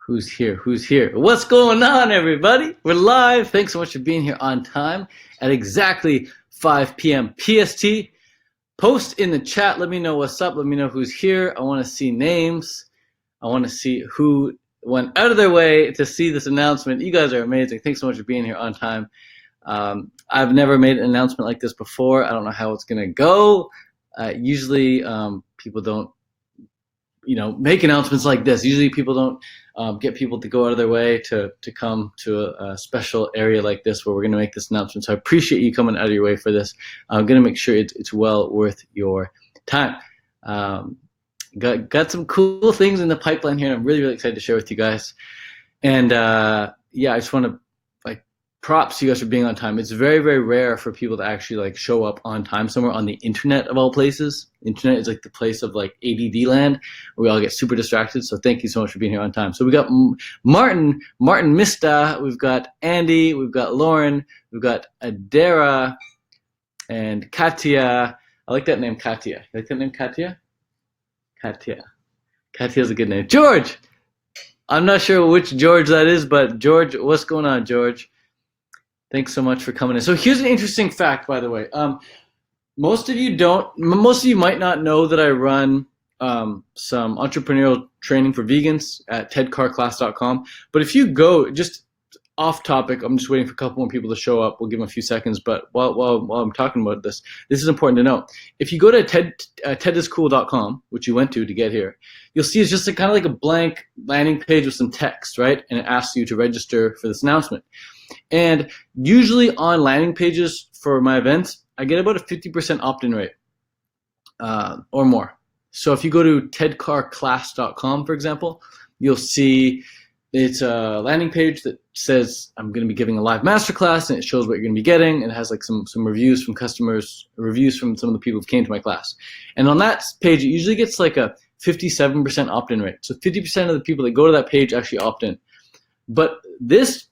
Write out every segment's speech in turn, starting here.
Who's here? Who's here? What's going on, everybody? We're live. Thanks so much for being here on time at exactly 5 p.m. PST. Post in the chat. Let me know what's up. Let me know who's here. I want to see names. I want to see who went out of their way to see this announcement. You guys are amazing. Thanks so much for being here on time. I've never made an announcement like this before. I don't know how it's going to go. Usually people don't make announcements like this. Usually people don't get people to go out of their way to come to a special area like this where we're going to make this announcement. So I appreciate you coming out of your way for this. I'm going to make sure it's well worth your time. Got some cool things in the pipeline here, and I'm really, really excited to share with you guys. And I just want to props to you guys for being on time. It's very, very rare for people to actually show up on time somewhere on the internet of all places. Internet is like the place of ADD land where we all get super distracted. So thank you so much for being here on time. So we got Martin Mista, we've got Andy, we've got Lauren, we've got Adara, and Katia. I like that name, Katia. You like that name, Katia? Katia. Katia's a good name. George! I'm not sure which George that is, but George, what's going on, George? Thanks so much for coming in. So here's an interesting fact, by the way. Most of you might not know that I run some entrepreneurial training for vegans at tedcarclass.com. But if you go, just off topic, I'm just waiting for a couple more people to show up. We'll give them a few seconds. But while I'm talking about this is important to know. If you go to tediscool.com, which you went to get here, you'll see it's just kind of like a blank landing page with some text, right? And it asks you to register for this announcement. And usually on landing pages for my events, I get about a 50% opt-in rate or more. So if you go to tedcarclass.com, for example, you'll see it's a landing page that says I'm going to be giving a live masterclass, and it shows what you're going to be getting. And it has some reviews from customers, reviews from some of the people who came to my class. And on that page, it usually gets a 57% opt-in rate. So 50% of the people that go to that page actually opt in. But this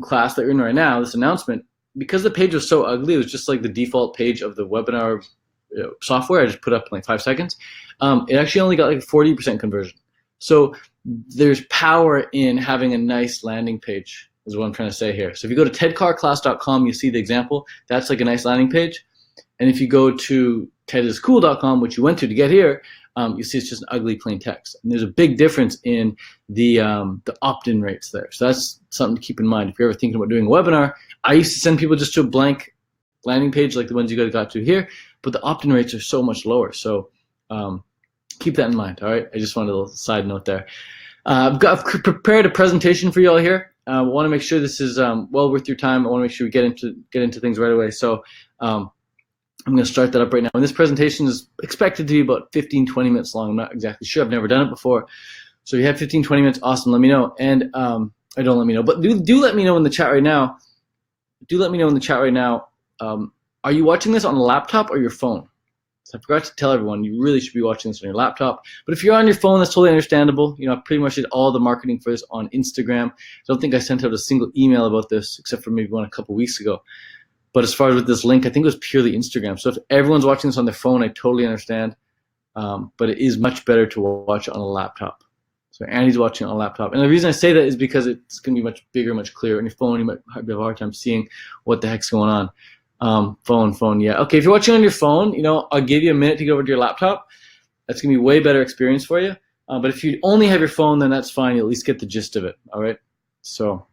class that you're in right now, this announcement, because the page was so ugly, it was just like the default page of the webinar software I just put up in 5 seconds. It actually only got 40% conversion. So there's power in having a nice landing page, is what I'm trying to say here. So if you go to tedcarclass.com, you see the example. That's a nice landing page. And if you go to tediscool.com, which you went to get here, you see it's just an ugly plain text. And there's a big difference in the opt-in rates there. So that's something to keep in mind. If you're ever thinking about doing a webinar, I used to send people just to a blank landing page like the ones you guys got to here, but the opt-in rates are so much lower. So keep that in mind, all right? I just wanted a little side note there. I've prepared a presentation for you all here. I want to make sure this is well worth your time. I want to make sure we get into things right away. So I'm going to start that up right now. And this presentation is expected to be about 15, 20 minutes long. I'm not exactly sure. I've never done it before. So if you have 15, 20 minutes, awesome. Let me know. And or don't let me know. But do let me know in the chat right now. Do let me know in the chat right now. Are you watching this on a laptop or your phone? So I forgot to tell everyone, you really should be watching this on your laptop. But if you're on your phone, that's totally understandable. I pretty much did all the marketing for this on Instagram. I don't think I sent out a single email about this, except for maybe one a couple weeks ago. But as far as with this link, I think it was purely Instagram. So if everyone's watching this on their phone, I totally understand. But it is much better to watch it on a laptop. So Andy's watching on a laptop. And the reason I say that is because it's going to be much bigger, much clearer. On your phone, you might have a hard time seeing what the heck's going on. Phone, yeah. Okay, if you're watching on your phone, I'll give you a minute to go over to your laptop. That's going to be a way better experience for you. But if you only have your phone, then that's fine. You'll at least get the gist of it, all right? So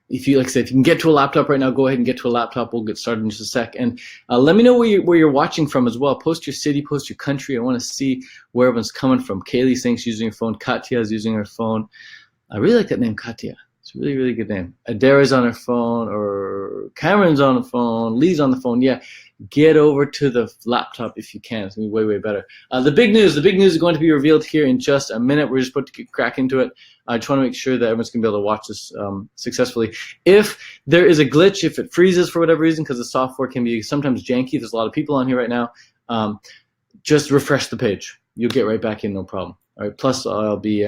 if you, like I said, if you can get to a laptop right now, go ahead and get to a laptop. We'll get started in just a sec. And let me know where you're watching from as well. Post your city, post your country. I want to see where everyone's coming from. Kaylee's saying she's using her phone. Katya's using her phone. I really like that name, Katya. It's a really, really good name. Adara's on her phone, or Cameron's on the phone, Lee's on the phone. Yeah, get over to the laptop if you can. It's going to be way, way better. The big news is going to be revealed here in just a minute. We're just about to get crack into it. I just want to make sure that everyone's going to be able to watch this successfully. If there is a glitch, if it freezes for whatever reason, because the software can be sometimes janky, there's a lot of people on here right now, just refresh the page. You'll get right back in, no problem. All right. Plus, I'll be,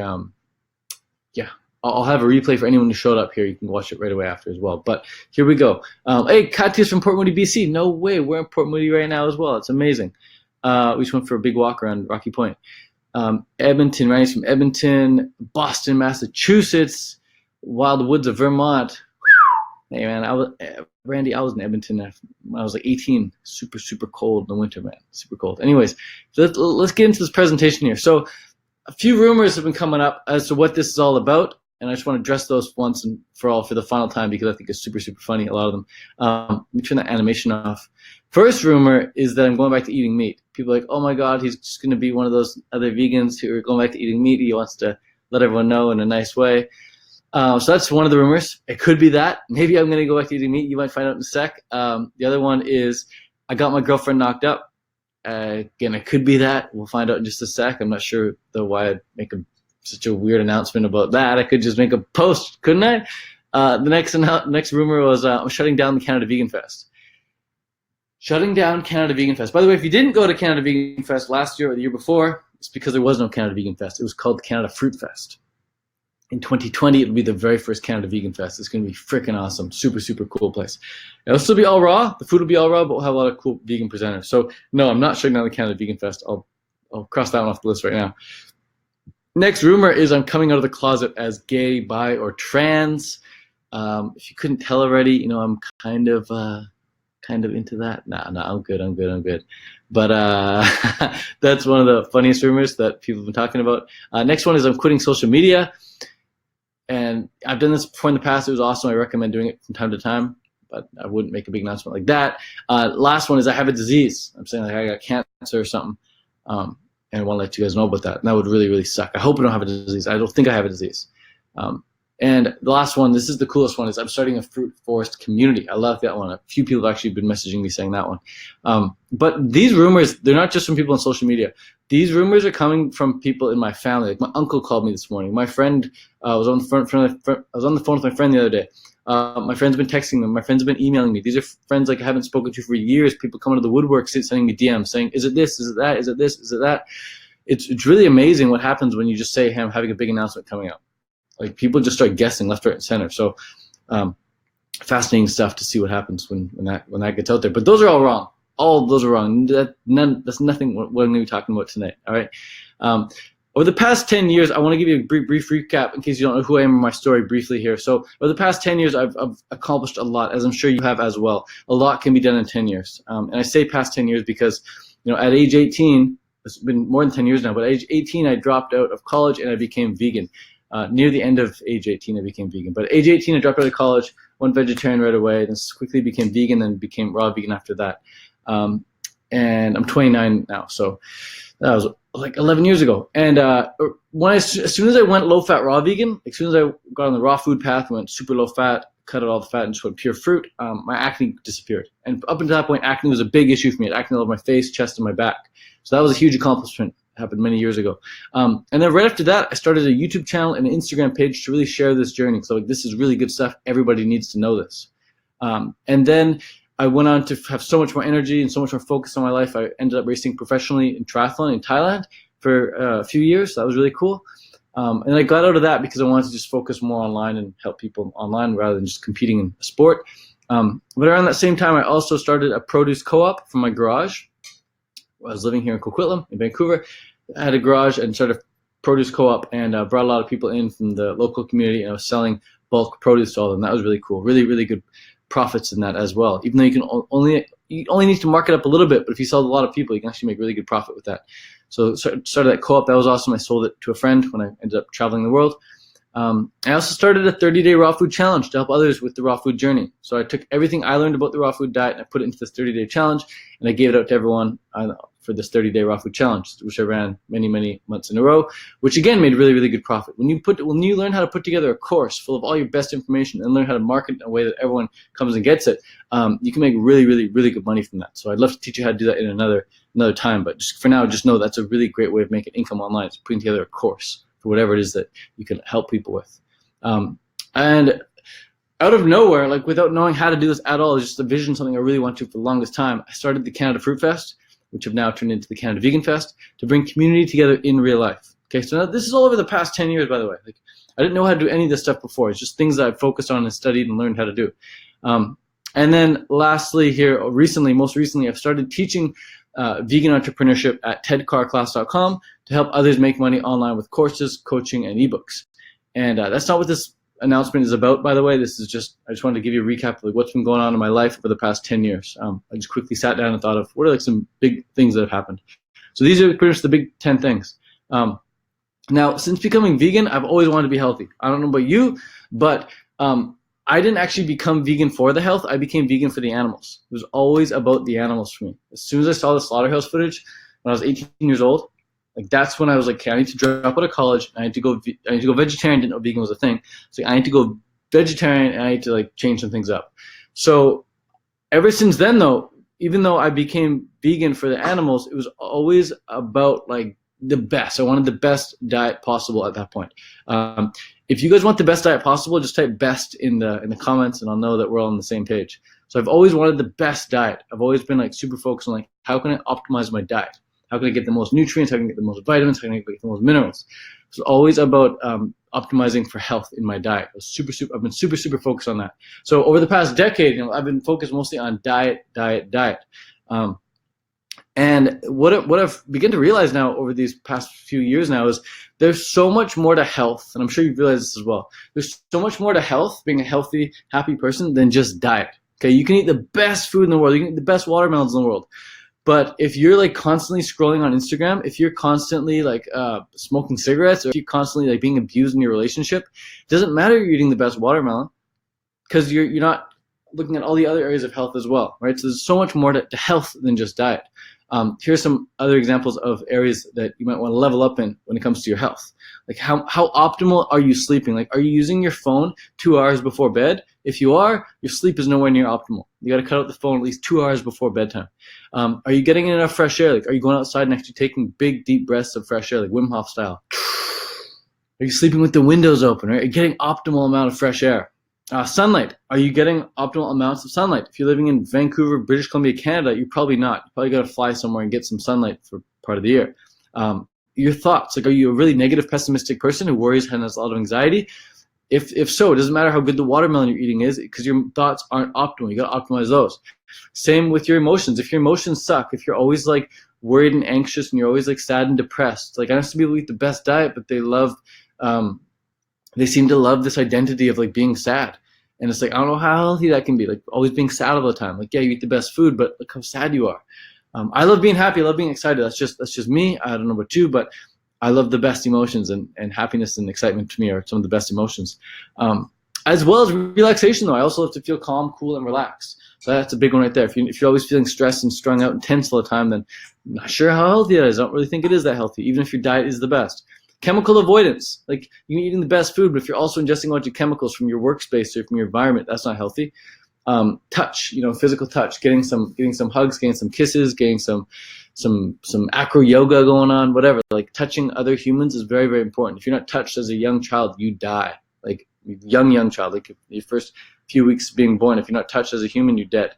I'll have a replay for anyone who showed up here. You can watch it right away after as well. But here we go. Hey, Katya's from Port Moody, BC. No way, we're in Port Moody right now as well. It's amazing. We just went for a big walk around Rocky Point. Edmonton, Randy's from Edmonton, Boston, Massachusetts, wild woods of Vermont. Hey man, Randy, I was in Edmonton when I was like 18. Super, super cold in the winter, man. Super cold. Anyways, let's get into this presentation here. So a few rumors have been coming up as to what this is all about, and I just want to address those once and for all for the final time because I think it's super, super funny, a lot of them. Let me turn that animation off. First rumor is that I'm going back to eating meat. People are like, oh my God, he's just going to be one of those other vegans who are going back to eating meat. He wants to let everyone know in a nice way. So that's one of the rumors. It could be that. Maybe I'm going to go back to eating meat. You might find out in a sec. The other one is I got my girlfriend knocked up. Again, it could be that. We'll find out in just a sec. I'm not sure though why I'd make such a weird announcement about that. I could just make a post, couldn't I? The next rumor was I'm shutting down the Canada Vegan Fest. Shutting down Canada Vegan Fest. By the way, if you didn't go to Canada Vegan Fest last year or the year before, it's because there was no Canada Vegan Fest. It was called Canada Fruit Fest. In 2020, it'll be the very first Canada Vegan Fest. It's going to be freaking awesome. Super, super cool place. It'll still be all raw. The food will be all raw, but we'll have a lot of cool vegan presenters. So, no, I'm not shutting down the Canada Vegan Fest. I'll cross that one off the list right now. Next rumor is I'm coming out of the closet as gay, bi, or trans. If you couldn't tell already, you know, I'm kind of into that. Nah, I'm good. But that's one of the funniest rumors that people have been talking about. Next one is I'm quitting social media. And I've done this before in the past. It was awesome. I recommend doing it from time to time, but I wouldn't make a big announcement like that. Last one is I have a disease. I'm saying like I got cancer or something, and I want to let you guys know about that. And that would really, really suck. I hope I don't have a disease. I don't think I have a disease. And the last one, this is the coolest one, is I'm starting a fruit forest community. I love that one. A few people have actually been messaging me saying that one. But these rumors, they're not just from people on social media. These rumors are coming from people in my family. Like my uncle called me this morning. My friend was on the phone with my friend the other day. My friend's been texting me. My friends have been emailing me. These are friends like I haven't spoken to for years. People coming to the woodwork, sending me DMs saying, is it this? Is it that? Is it this? Is it that? It's really amazing what happens when you just say, hey, I'm having a big announcement coming out. Like people just start guessing left, right, and center. So fascinating stuff to see what happens when that gets out there. But those are all wrong. All of those are wrong. That's nothing what I'm going to be talking about tonight. All right. Over the past 10 years, I want to give you a brief recap in case you don't know who I am or my story briefly here. So over the past 10 years, I've accomplished a lot, as I'm sure you have as well. A lot can be done in 10 years. And I say past 10 years because, you know, at age 18, it's been more than 10 years now, but at age 18, I dropped out of college and I became vegan. Near the end of age 18, I became vegan. But at age 18, I dropped out of college, went vegetarian right away, then quickly became vegan, then became raw vegan after that. And I'm 29 now, so that was like 11 years ago. And as soon as I went low-fat raw vegan, as soon as I got on the raw food path, went super low-fat, cut out all the fat, and just went pure fruit, my acne disappeared. And up until that point, acne was a big issue for me. It acne all over my face, chest, and my back. So that was a huge accomplishment. Happened many years ago. And then right after that, I started a YouTube channel and an Instagram page to really share this journey. So like, this is really good stuff. Everybody needs to know this. And then I went on to have so much more energy and so much more focus on my life. I ended up racing professionally in triathlon in Thailand for a few years. That was really cool. And I got out of that because I wanted to just focus more online and help people online rather than just competing in a sport. But around that same time, I also started a produce co-op from my garage. I was living here in Coquitlam in Vancouver. I had a garage and started a produce co-op and brought a lot of people in from the local community, and I was selling bulk produce to all of them. That was really cool. Really, really good profits in that as well. Even though you only need to mark it up a little bit, but if you sell to a lot of people, you can actually make really good profit with that. So started that co-op. That was awesome. I sold it to a friend when I ended up traveling the world. I also started a 30-day raw food challenge to help others with the raw food journey. So I took everything I learned about the raw food diet and I put it into this 30-day challenge, and I gave it out to everyone for this 30-day raw food challenge, which I ran many, many months in a row, which again made really, really good profit. When you learn how to put together a course full of all your best information and learn how to market in a way that everyone comes and gets it, you can make really, really, really good money from that. So I'd love to teach you how to do that in another time, but just for now, just know that's a really great way of making income online. It's putting together a course for whatever it is that you can help people with. And out of nowhere, like without knowing how to do this at all, it's just a vision, something I really want to for the longest time. I started the Canada Fruit Fest, which have now turned into the Canada Vegan Fest, to bring community together in real life. Okay, so now this is all over the past 10 years, by the way. Like, I didn't know how to do any of this stuff before. It's just things that I've focused on and studied and learned how to do. And then lastly here, most recently, I've started teaching vegan entrepreneurship at tedcarclass.com to help others make money online with courses, coaching, and ebooks. And that's not what this announcement is about, by the way. This is just, I just wanted to give you a recap of like what's been going on in my life for the past 10 years. I just quickly sat down and thought of what are like some big things that have happened. So these are pretty much the big 10 things. Now, since becoming vegan, I've always wanted to be healthy. I don't know about you, but I didn't actually become vegan for the health. I became vegan for the animals. It was always about the animals for me. As soon as I saw the slaughterhouse footage when I was 18 years old, like that's when I was like, okay, I need to drop out of college. I need to go vegetarian. Didn't know vegan was a thing. So I need to go vegetarian and I need to like change some things up. So ever since then though, even though I became vegan for the animals, it was always about like the best. I wanted the best diet possible at that point. If you guys want the best diet possible, just type best in the comments and I'll know that we're all on the same page. So I've always wanted the best diet. I've always been like super focused on like, how can I optimize my diet? How can I get the most nutrients? How can I get the most vitamins? How can I get the most minerals? It's always about optimizing for health in my diet. I've been super focused on that. So over the past decade, I've been focused mostly on diet. And what I've begun to realize now over these past few years now is there's so much more to health, and I'm sure you've realized this as well. There's so much more to health, being a healthy, happy person, than just diet. Okay, you can eat the best food in the world, you can eat the best watermelons in the world, but if you're like constantly scrolling on Instagram, if you're constantly like smoking cigarettes, or if you're constantly like being abused in your relationship, it doesn't matter you're eating the best watermelon because you're not looking at all the other areas of health as well, right? So there's so much more to health than just diet. Here's some other examples of areas that you might want to level up in when it comes to your health. Like how optimal are you sleeping? Like, are you using your phone 2 hours before bed? If you are, your sleep is nowhere near optimal. You got to cut out the phone at least 2 hours before bedtime. Are you getting enough fresh air? Like, are you going outside and actually taking big, deep breaths of fresh air, like Wim Hof style? Are you sleeping with the windows open? Right? Are you getting optimal amount of fresh air? Sunlight. Are you getting optimal amounts of sunlight? If you're living in Vancouver, British Columbia, Canada, you're probably not. You probably got to fly somewhere and get some sunlight for part of the year. Your thoughts. Like, are you a really negative, pessimistic person who worries and has a lot of anxiety? If so, it doesn't matter how good the watermelon you're eating is because your thoughts aren't optimal. You got to optimize those. Same with your emotions. If your emotions suck, if you're always like worried and anxious and you're always like sad and depressed, like I know some people eat the best diet, but they seem to love this identity of like being sad. And it's like, I don't know how healthy that can be. Like always being sad all the time. Like, yeah, you eat the best food, but look how sad you are. I love being happy. I love being excited. That's just me. I don't know about you, but I love the best emotions, and happiness and excitement to me are some of the best emotions. As well as relaxation though. I also love to feel calm, cool, and relaxed. So that's a big one right there. If you're always feeling stressed and strung out and tense all the time, then I'm not sure how healthy that is. I don't really think it is that healthy, even if your diet is the best. Chemical avoidance. Like you're eating the best food, but if you're also ingesting a bunch of chemicals from your workspace or from your environment, that's not healthy. Touch, physical touch, getting some hugs, getting some kisses, getting some acro yoga going on, whatever. Like touching other humans is very, very important. If you're not touched as a young child, you die. Like young child, like your first few weeks being born, if you're not touched as a human, you're dead.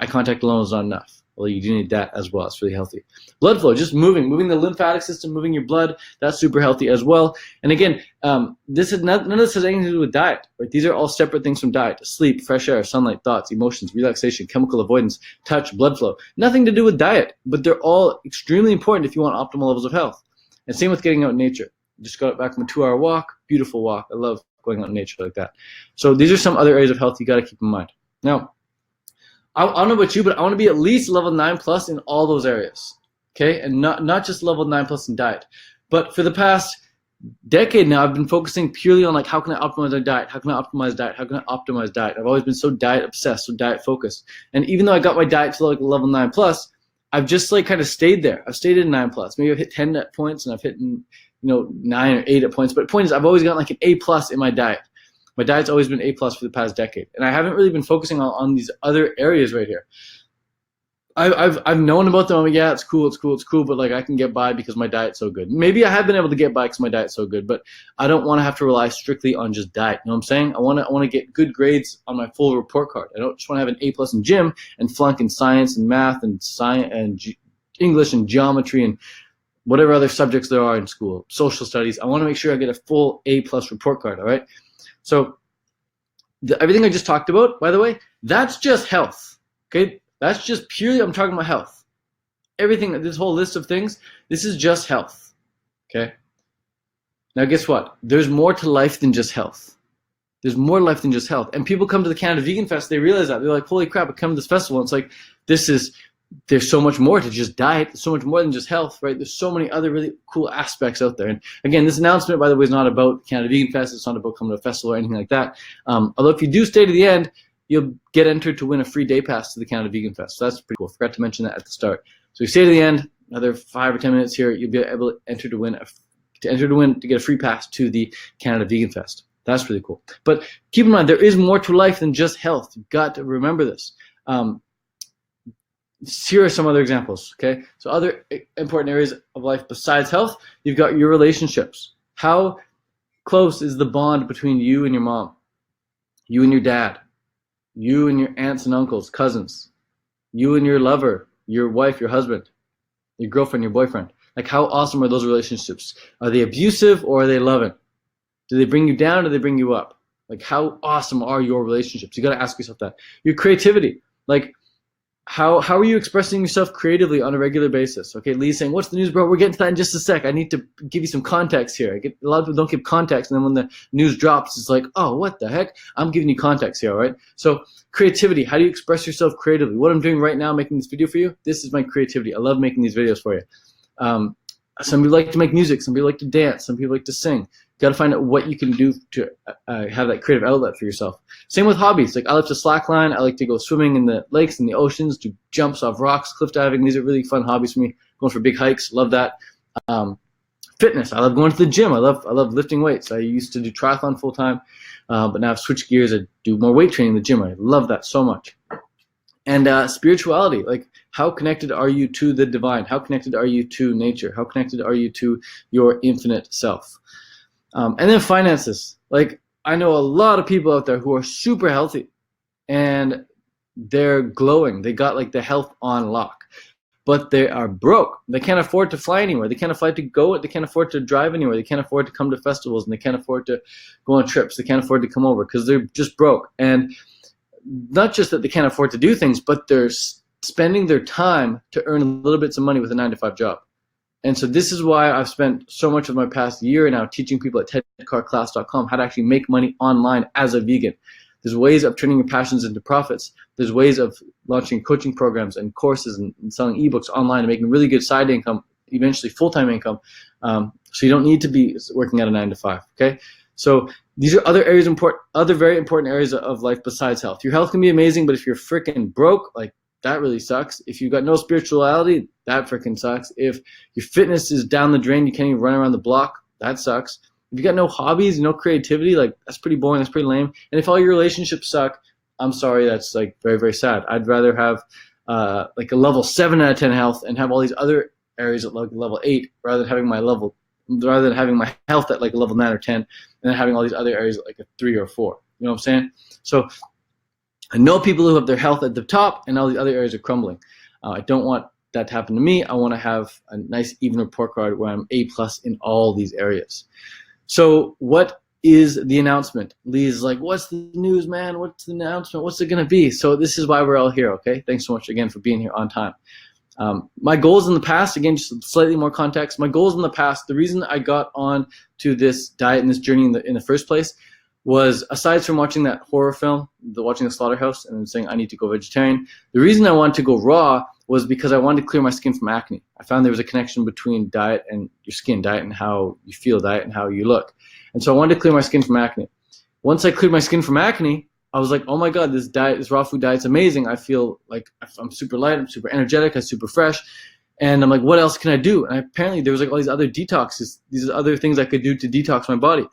Eye contact alone is not enough. Well, you do need that as well. It's really healthy. Blood flow, just moving the lymphatic system, moving your blood. That's super healthy as well. And again, none of this has anything to do with diet. Right? These are all separate things from diet: sleep, fresh air, sunlight, thoughts, emotions, relaxation, chemical avoidance, touch, blood flow. Nothing to do with diet, but they're all extremely important if you want optimal levels of health. And same with getting out in nature. Just got back from a 2-hour walk. Beautiful walk. I love going out in nature like that. So these are some other areas of health you got to keep in mind. Now, I don't know about you, but I want to be at least level 9+ in all those areas, okay? And not just level 9+ in diet. But for the past decade now, I've been focusing purely on like, how can I optimize my diet? How can I optimize diet? How can I optimize diet? I've always been so diet obsessed, so diet focused. And even though I got my diet to like level 9+, I've just like kind of stayed there. I've stayed in 9+. Maybe I've hit 10 at points and I've hit 9 or 8 at points. But the point is, I've always gotten like an A+ in my diet. My diet's always been A+ for the past decade, and I haven't really been focusing on these other areas right here. I've known about them. I'm like, yeah, it's cool, but like I can get by because my diet's so good. Maybe I have been able to get by because my diet's so good, but I don't want to have to rely strictly on just diet. You know what I'm saying? I want to get good grades on my full report card. I don't just want to have an A+ in gym and flunk in science and math and English and geometry and whatever other subjects there are in school, social studies. I want to make sure I get a full A+ report card. All right. So everything I just talked about, by the way, that's just health, okay? That's just purely, I'm talking about health. everything, this whole list of things, this is just health. Okay. Now, guess what? There's more to life than just health. There's more to life than just health. And people come to the Canada Vegan Fest, they realize that. They're like, holy crap, I come to this festival. And it's like, there's so much more to just diet. There's so much more than just health, right? There's so many other really cool aspects out there. And again, this announcement, by the way, is not about Canada Vegan Fest. It's not about coming to a festival or anything like that. Although if you do stay to the end, you'll get entered to win a free day pass to the Canada Vegan Fest. So that's pretty cool. Forgot to mention that at the start. So if you stay to the end, another 5 or 10 minutes here, you'll be able to enter to get a free pass to the Canada Vegan Fest. That's really cool. But keep in mind, there is more to life than just health. You've got to remember this. Here are some other examples, okay? So other important areas of life besides health, you've got your relationships. How close is the bond between you and your mom, you and your dad, you and your aunts and uncles, cousins, you and your lover, your wife, your husband, your girlfriend, your boyfriend? Like, how awesome are those relationships? Are they abusive or are they loving? Do they bring you down or do they bring you up? Like, how awesome are your relationships? You got to ask yourself that. Your creativity, like, how are you expressing yourself creatively on a regular basis? Okay, Lee's saying, what's the news, bro? We're getting to that in just a sec. I need to give you some context here. A lot of people don't give context, and then when the news drops, it's like, oh, what the heck? I'm giving you context here, all right? So creativity, how do you express yourself creatively? What I'm doing right now, making this video for you, this is my creativity. I love making these videos for you. Some people like to make music. Some people like to dance. Some people like to sing. You got to find out what you can do to have that creative outlet for yourself. Same with hobbies. Like, I like to slackline. I like to go swimming in the lakes and the oceans, do jumps off rocks, cliff diving. These are really fun hobbies for me. Going for big hikes, love that. Fitness. I love going to the gym. I love lifting weights. I used to do triathlon full time, but now I've switched gears. I do more weight training in the gym. I love that so much. And spirituality, like, how connected are you to the divine? How connected are you to nature? How connected are you to your infinite self? And then finances. Like, I know a lot of people out there who are super healthy and they're glowing. They got like the health on lock, but they are broke. They can't afford to fly anywhere. They can't afford to go. They can't afford to drive anywhere. They can't afford to come to festivals, and they can't afford to go on trips. They can't afford to come over because they're just broke. And not just that they can't afford to do things, but they're spending their time to earn little bits of money with a 9-to-5 job. And so this is why I've spent so much of my past year now teaching people at tedcarclass.com how to actually make money online as a vegan. There's ways of turning your passions into profits. There's ways of launching coaching programs and courses and selling ebooks online and making really good side income, eventually full-time income. So you don't need to be working at a 9-to-5, okay? So these are other areas other very important areas of life besides health. Your health can be amazing, but if you're freaking broke, like, that really sucks. If you've got no spirituality, that freaking sucks. If your fitness is down the drain, you can't even run around the block, that sucks. If you got no hobbies, no creativity, like, that's pretty boring, that's pretty lame. And if all your relationships suck, I'm sorry, that's like very, very sad. I'd rather have like a level 7 out of 10 health and have all these other areas at like level 8 rather than having my health at like a level 9 or 10 and then having all these other areas at like a 3 or 4. You know what I'm saying? So I know people who have their health at the top and all the other areas are crumbling. I don't want that to happen to me. I want to have a nice even report card where I'm A+ in all these areas. So what is the announcement? Lee's like, what's the news, man? What's the announcement? What's it going to be? So this is why we're all here, okay? Thanks so much again for being here on time. My goals in the past, again, just slightly more context. My goals in the past, the reason I got on to this diet and this journey in the first place was, aside from watching that horror film, watching The Slaughterhouse, and saying I need to go vegetarian, the reason I wanted to go raw was because I wanted to clear my skin from acne. I found there was a connection between diet and your skin, diet and how you feel, diet and how you look. And so I wanted to clear my skin from acne. Once I cleared my skin from acne, I was like, oh my God, this diet, this raw food diet's amazing. I feel like I'm super light, I'm super energetic, I'm super fresh. And I'm like, what else can I do? And apparently there was like all these other detoxes, these other things I could do to detox my body.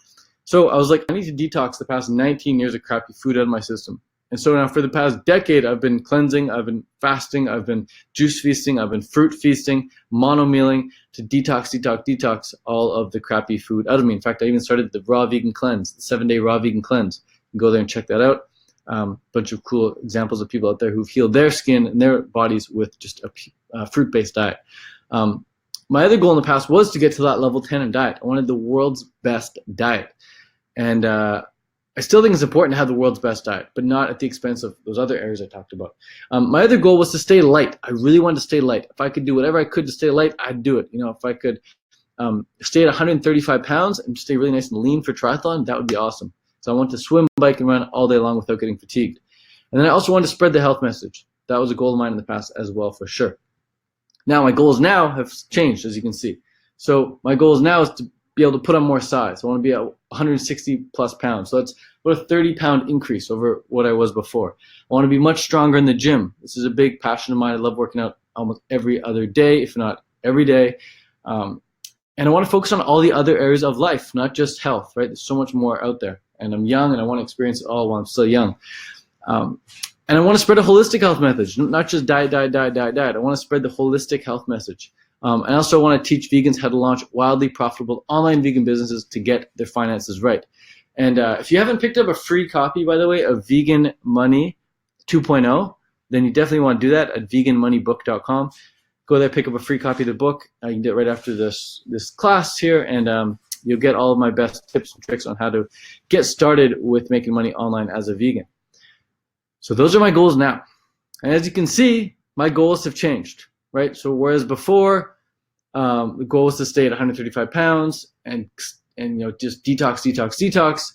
So I was like, I need to detox the past 19 years of crappy food out of my system. And so now for the past decade, I've been cleansing, I've been fasting, I've been juice feasting, I've been fruit feasting, mono-mealing to detox all of the crappy food out of me. In fact, I even started the raw vegan cleanse, the 7-day raw vegan cleanse. You can go there and check that out. Bunch of cool examples of people out there who've healed their skin and their bodies with just a fruit-based diet. My other goal in the past was to get to that level 10 in diet. I wanted the world's best diet. And I still think it's important to have the world's best diet, but not at the expense of those other areas I talked about. My other goal was to stay light. I really wanted to stay light. If I could do whatever I could to stay light, I'd do it. If I could stay at 135 pounds and stay really nice and lean for triathlon, that would be awesome. So I want to swim, bike, and run all day long without getting fatigued. And then I also wanted to spread the health message. That was a goal of mine in the past as well, for sure. Now my goals now have changed, as you can see. So my goals now is to be able to put on more size. I want to be at 160 plus pounds. So that's about a 30-pound increase over what I was before. I want to be much stronger in the gym. This is a big passion of mine. I love working out almost every other day, if not every day. And I want to focus on all the other areas of life, not just health, right? There's so much more out there. And I'm young, and I want to experience it all while I'm still young. And I want to spread a holistic health message, not just diet. I want to spread the holistic health message. And I also want to teach vegans how to launch wildly profitable online vegan businesses to get their finances right. And if you haven't picked up a free copy, by the way, of Vegan Money 2.0, then you definitely want to do that at veganmoneybook.com. Go there, pick up a free copy of the book. You can do it right after this class here, and you'll get all of my best tips and tricks on how to get started with making money online as a vegan. So those are my goals now. And as you can see, my goals have changed, right? So whereas before, the goal was to stay at 135 pounds and just detox,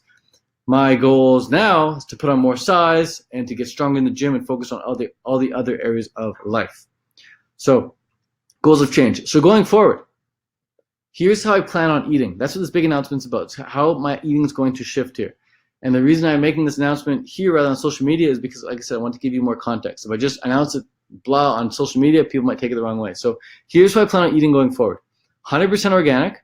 my goals now is to put on more size and to get stronger in the gym and focus on all the other areas of life. So goals have changed. So going forward, here's how I plan on eating. That's what this big announcement's about. It's how my eating is going to shift here. And the reason I'm making this announcement here rather than on social media is because, like I said, I want to give you more context. If I just announce it blah on social media, people might take it the wrong way. So here's how I plan on eating going forward. 100% organic,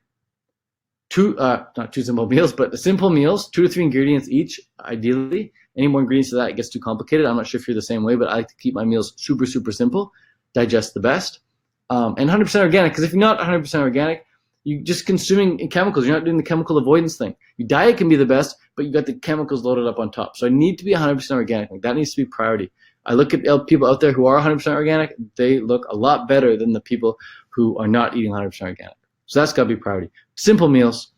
not two simple meals, but the simple meals, 2 to 3 ingredients each, ideally. Any more ingredients to that, it gets too complicated. I'm not sure if you're the same way, but I like to keep my meals super, super simple, digest the best. And 100% organic, because if you're not 100% organic, you're just consuming chemicals. You're not doing the chemical avoidance thing. Your diet can be the best, but you got the chemicals loaded up on top. So I need to be 100% organic. Like, that needs to be priority. I look at people out there who are 100% organic. They look a lot better than the people who are not eating 100% organic. So that's got to be priority. Simple meals.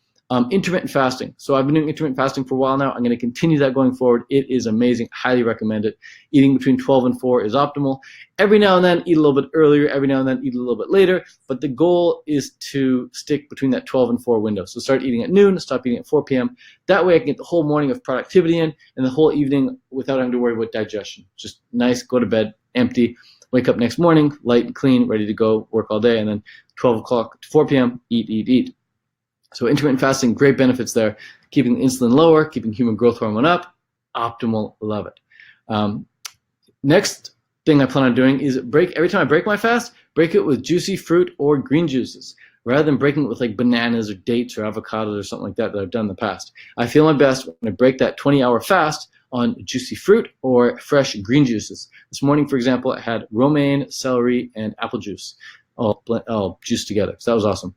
Intermittent fasting. So I've been doing intermittent fasting for a while now. I'm going to continue that going forward. It is amazing. Highly recommend it. Eating between 12 and 4 is optimal. Every now and then, eat a little bit earlier. Every now and then, eat a little bit later. But the goal is to stick between that 12 and 4 window. So start eating at noon, stop eating at 4 p.m. That way I can get the whole morning of productivity in and the whole evening without having to worry about digestion. Just nice, go to bed, empty, wake up next morning, light and clean, ready to go, work all day. And then 12 o'clock to 4 p.m., eat. So intermittent fasting, great benefits there. Keeping insulin lower, keeping human growth hormone up, optimal, love it. Next thing I plan on doing is every time I break my fast, break it with juicy fruit or green juices, rather than breaking it with like bananas or dates or avocados or something like that I've done in the past. I feel my best when I break that 20-hour fast on juicy fruit or fresh green juices. This morning, for example, I had romaine, celery, and apple juice all juiced together. So that was awesome.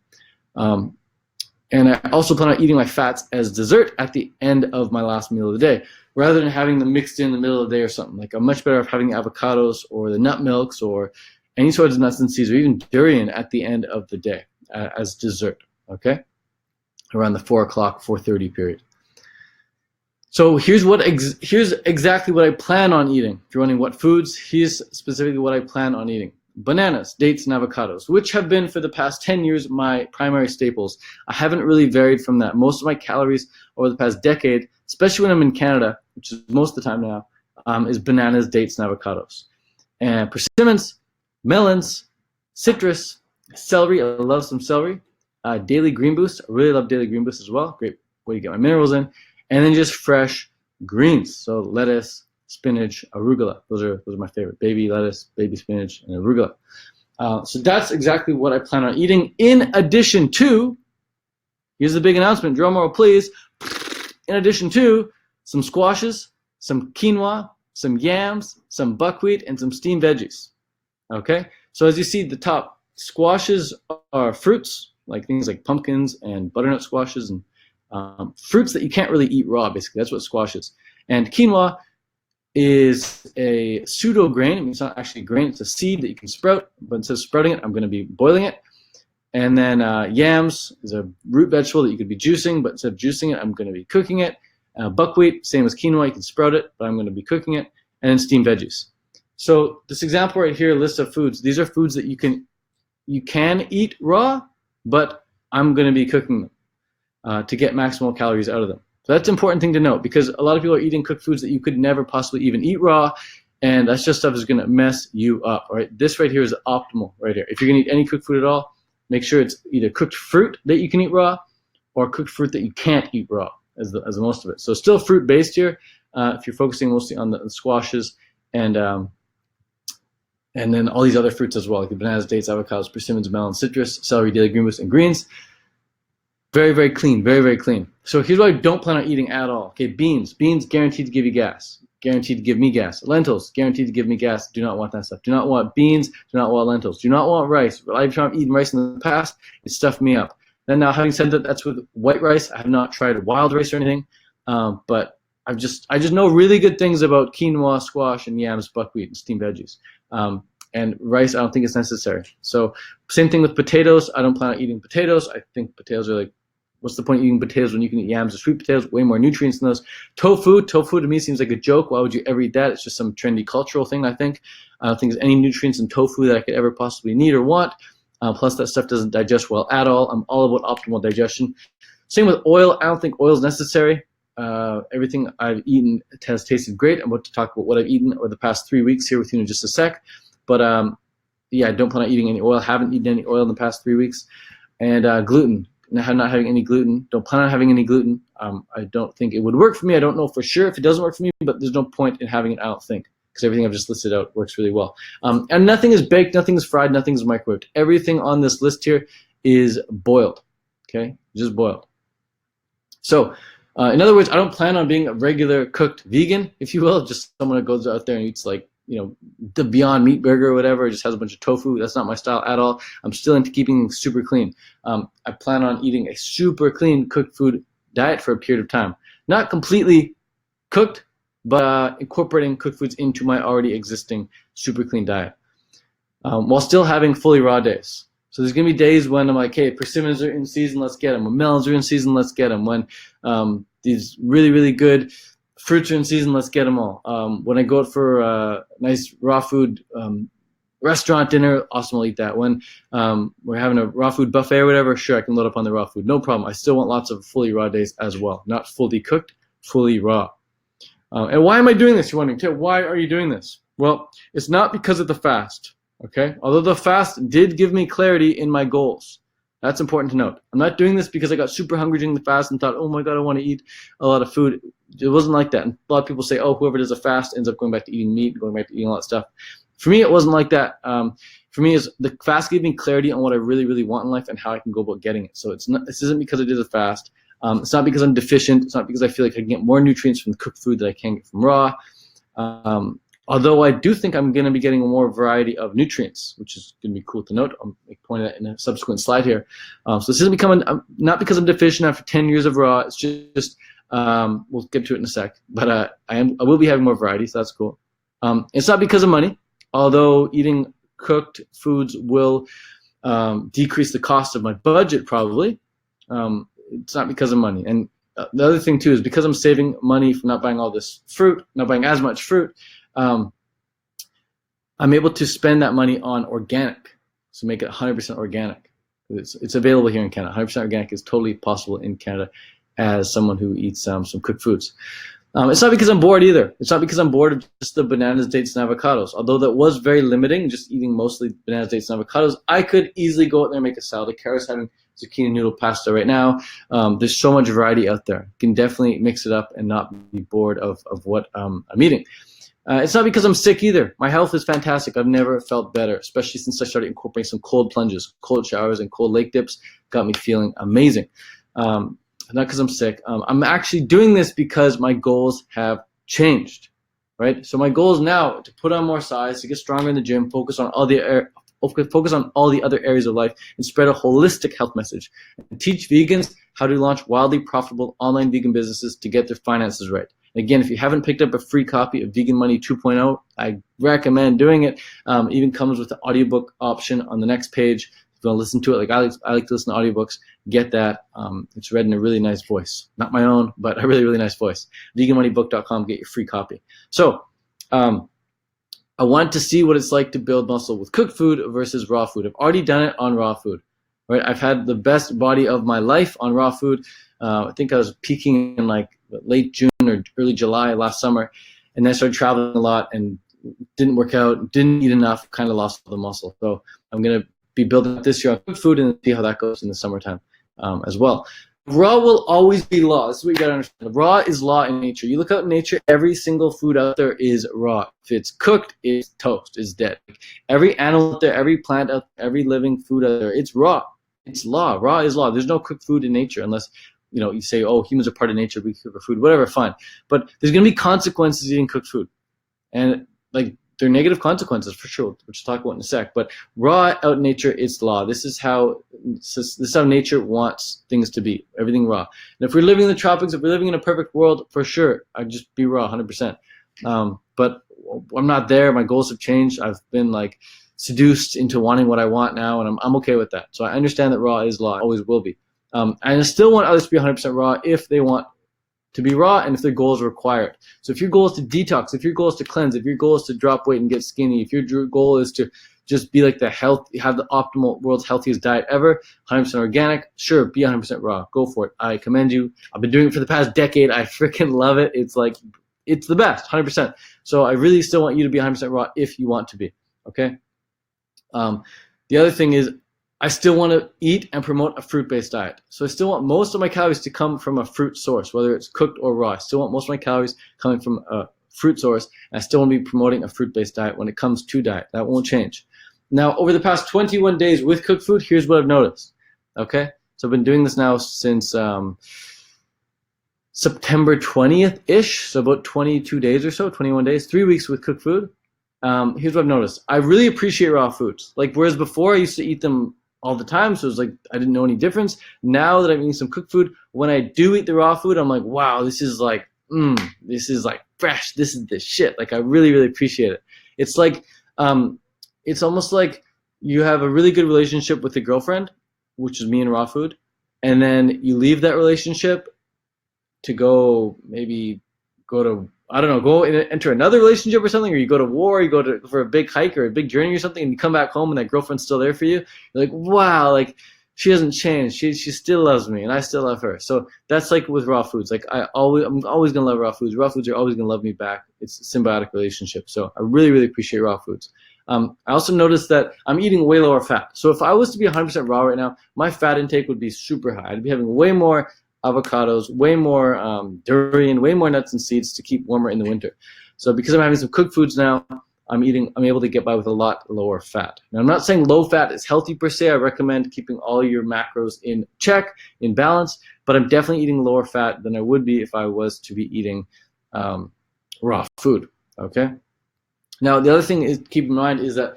And I also plan on eating my fats as dessert at the end of my last meal of the day, rather than having them mixed in the middle of the day or something. Like, I'm much better off having avocados or the nut milks or any sorts of nuts and seeds or even durian at the end of the day as dessert, okay? Around the 4 o'clock, 4:30 period. So here's exactly what I plan on eating. If you're wondering what foods, here's specifically what I plan on eating. Bananas, dates, and avocados, which have been for the past 10 years my primary staples. I haven't really varied from that. Most of my calories over the past decade, especially when I'm in Canada, which is most of the time now, is bananas, dates, and avocados. And persimmons, melons, citrus, celery. I love some celery. Daily Green Boost. I really love Daily Green Boost as well. Great way to get my minerals in. And then just fresh greens. So lettuce, spinach, arugula. Those are my favorite. Baby lettuce, baby spinach, and arugula. So that's exactly what I plan on eating. In addition to, here's the big announcement, drum roll please. In addition to some squashes, some quinoa, some yams, some buckwheat, and some steamed veggies. Okay? So as you see at the top, squashes are fruits, like things like pumpkins and butternut squashes, and fruits that you can't really eat raw, basically. That's what squash is. And quinoa is a pseudo grain. I mean, it's not actually a grain, it's a seed that you can sprout, but instead of sprouting it, I'm going to be boiling it. And then yams is a root vegetable that you could be juicing, but instead of juicing it, I'm going to be cooking it. Buckwheat, same as quinoa, you can sprout it, but I'm going to be cooking it. And then steamed veggies. So this example right here, list of foods, these are foods that you can eat raw, but I'm going to be cooking them to get maximal calories out of them. So that's an important thing to note, because a lot of people are eating cooked foods that you could never possibly even eat raw, and that's just stuff that's going to mess you up. All right, this right here is optimal right here. If you're going to eat any cooked food at all, make sure it's either cooked fruit that you can eat raw or cooked fruit that you can't eat raw as the most of it. So still fruit based here. If you're focusing mostly on the squashes and then all these other fruits as well, like the bananas, dates, avocados, persimmons, melons, citrus, celery, daily green boost, and greens. Very, very clean, very, very clean. So here's what I don't plan on eating at all. Okay, beans. Beans guaranteed to give you gas. Guaranteed to give me gas. Lentils, guaranteed to give me gas. Do not want that stuff. Do not want beans. Do not want lentils. Do not want rice. I've tried eating rice in the past. It stuffed me up. Then now, having said that, that's with white rice. I have not tried wild rice or anything, but I just know really good things about quinoa, squash, and yams, buckwheat, and steamed veggies. And rice, I don't think it's necessary. So same thing with potatoes. I don't plan on eating potatoes. I think potatoes are like, what's the point of eating potatoes when you can eat yams or sweet potatoes? Way more nutrients than those. Tofu to me seems like a joke. Why would you ever eat that? It's just some trendy cultural thing, I think. I don't think there's any nutrients in tofu that I could ever possibly need or want. Plus that stuff doesn't digest well at all. I'm all about optimal digestion. Same with oil. I don't think oil is necessary. Everything I've eaten has tasted great. I'm about to talk about what I've eaten over the past 3 weeks here with you in just a sec. But yeah, I don't plan on eating any oil. Haven't eaten any oil in the past 3 weeks. And gluten. I'm not having any gluten. Don't plan on having any gluten. I don't think it would work for me. I don't know for sure if it doesn't work for me, but there's no point in having it, I don't think, because everything I've just listed out works really well. And nothing is baked, nothing is fried, nothing is microwaved. Everything on this list here is boiled, okay? Just boiled. So in other words, I don't plan on being a regular cooked vegan, if you will, just someone who goes out there and eats like, you know, the Beyond Meat burger or whatever, just has a bunch of tofu. That's not my style at all. I'm still into keeping things super clean. I plan on eating a super clean cooked food diet for a period of time. Not completely cooked, but incorporating cooked foods into my already existing super clean diet, while still having fully raw days. So there's going to be days when I'm like, hey, persimmons are in season, let's get them. When melons are in season, let's get them. When these really, really good fruits are in season, let's get them all. When I go out for a nice raw food restaurant dinner, awesome, I'll eat that. When we're having a raw food buffet or whatever, sure, I can load up on the raw food. No problem. I still want lots of fully raw days as well. Not fully cooked, fully raw. And why am I doing this? You're wondering, Tim, why are you doing this? Well, it's not because of the fast, okay? Although the fast did give me clarity in my goals. That's important to note. I'm not doing this because I got super hungry during the fast and thought, oh my God, I want to eat a lot of food. It wasn't like that. And a lot of people say, oh, whoever does a fast ends up going back to eating meat, going back to eating all that stuff. For me, it wasn't like that. For me, the fast gave me clarity on what I really, really want in life and how I can go about getting it. So this isn't because I did the fast. It's not because I'm deficient. It's not because I feel like I can get more nutrients from cooked food that I can get from raw. Although I do think I'm going to be getting more variety of nutrients, which is going to be cool to note. I'll point that in a subsequent slide here. So this isn't becoming, not because I'm deficient after 10 years of raw. It's just we'll get to it in a sec. But I will be having more variety, so that's cool. It's not because of money, although eating cooked foods will decrease the cost of my budget probably. It's not because of money. And the other thing too is because I'm saving money from not buying all this fruit, not buying as much fruit, I'm able to spend that money on organic, so make it 100% organic. It's available here in Canada. 100% organic is totally possible in Canada as someone who eats some cooked foods. It's not because I'm bored either. It's not because I'm bored of just the bananas, dates, and avocados. Although that was very limiting, just eating mostly bananas, dates, and avocados, I could easily go out there and make a salad. Like Carr's having zucchini noodle pasta right now. There's so much variety out there. You can definitely mix it up and not be bored of what I'm eating. It's not because I'm sick either. My health is fantastic. I've never felt better, especially since I started incorporating some cold plunges, cold showers, and cold lake dips. Got me feeling amazing. Not because I'm sick. I'm actually doing this because my goals have changed, right? So my goal is now to put on more size, to get stronger in the gym, focus on all the other areas of life, and spread a holistic health message, and teach vegans how to launch wildly profitable online vegan businesses to get their finances right. Again, if you haven't picked up a free copy of Vegan Money 2.0, I recommend doing it. Even comes with the audiobook option on the next page. you want to listen to it, like I like to listen to audiobooks, get that. It's read in a really nice voice. Not my own, but a really, really nice voice. veganmoneybook.com, get your free copy. So I want to see what it's like to build muscle with cooked food versus raw food. I've already done it on raw food. Right? I've had the best body of my life on raw food. I think I was peaking in like late June or early July last summer, and then I started traveling a lot and didn't work out, didn't eat enough, kind of lost the muscle. So I'm gonna be building up this year on cooked food and see how that goes in the summertime as well. Raw will always be law. This is what you gotta understand. Raw is law in nature. You look out in nature, every single food out there is raw. If it's cooked, it's toast, it's dead. Every animal out there, every plant out there, every living food out there, it's raw. It's law. Raw is law. There's no cooked food in nature unless, you say, oh, humans are part of nature, we cook our food, whatever, fine. But there's going to be consequences eating cooked food. And like, there are negative consequences for sure, which we'll talk about in a sec. But raw out in nature, it's law. This is how nature wants things to be. Everything raw. And if we're living in the tropics, if we're living in a perfect world, for sure, I'd just be raw 100%. But I'm not there. My goals have changed. I've been like seduced into wanting what I want now, and I'm okay with that. So I understand that raw is law, always will be. And I still want others to be 100% raw if they want to be raw and if their goals require it. So if your goal is to detox, if your goal is to cleanse, if your goal is to drop weight and get skinny, if your goal is to just be like have the optimal world's healthiest diet ever, 100% organic, sure, be 100% raw. Go for it. I commend you. I've been doing it for the past decade. I freaking love it. It's like, it's the best, 100%. So I really still want you to be 100% raw if you want to be, okay? The other thing is I still want to eat and promote a fruit-based diet. So I still want most of my calories to come from a fruit source, whether it's cooked or raw. I still want most of my calories coming from a fruit source. And I still want to be promoting a fruit-based diet when it comes to diet. That won't change. Now, over the past 21 days with cooked food, here's what I've noticed. Okay? So I've been doing this now since September 20th-ish, so about 22 days or so, 21 days, 3 weeks with cooked food. Here's what I've noticed. I really appreciate raw foods. Like, whereas before I used to eat them all the time, so it was like I didn't know any difference. Now that I'm eating some cooked food, when I do eat the raw food, I'm like, wow, this is like fresh. This is the shit. Like, I really, really appreciate it. It's like, it's almost like you have a really good relationship with a girlfriend, which is me and raw food, and then you leave that relationship to go enter another relationship or something, or you go to war, or you go for a big hike or a big journey or something, and you come back home and that girlfriend's still there for you. You're like, wow, like she hasn't changed. She still loves me, and I still love her. So that's like with raw foods. Like I'm always gonna love raw foods. Raw foods are always gonna love me back. It's a symbiotic relationship. So I really, really appreciate raw foods. I also noticed that I'm eating way lower fat. So if I was to be 100% raw right now, my fat intake would be super high. I'd be having way more avocados, way more durian, way more nuts and seeds to keep warmer in the winter. So because I'm having some cooked foods now, I'm able to get by with a lot lower fat. Now, I'm not saying low fat is healthy per se. I recommend keeping all your macros in check, in balance, but I'm definitely eating lower fat than I would be if I was to be eating raw food, okay? Now, the other thing is keep in mind is that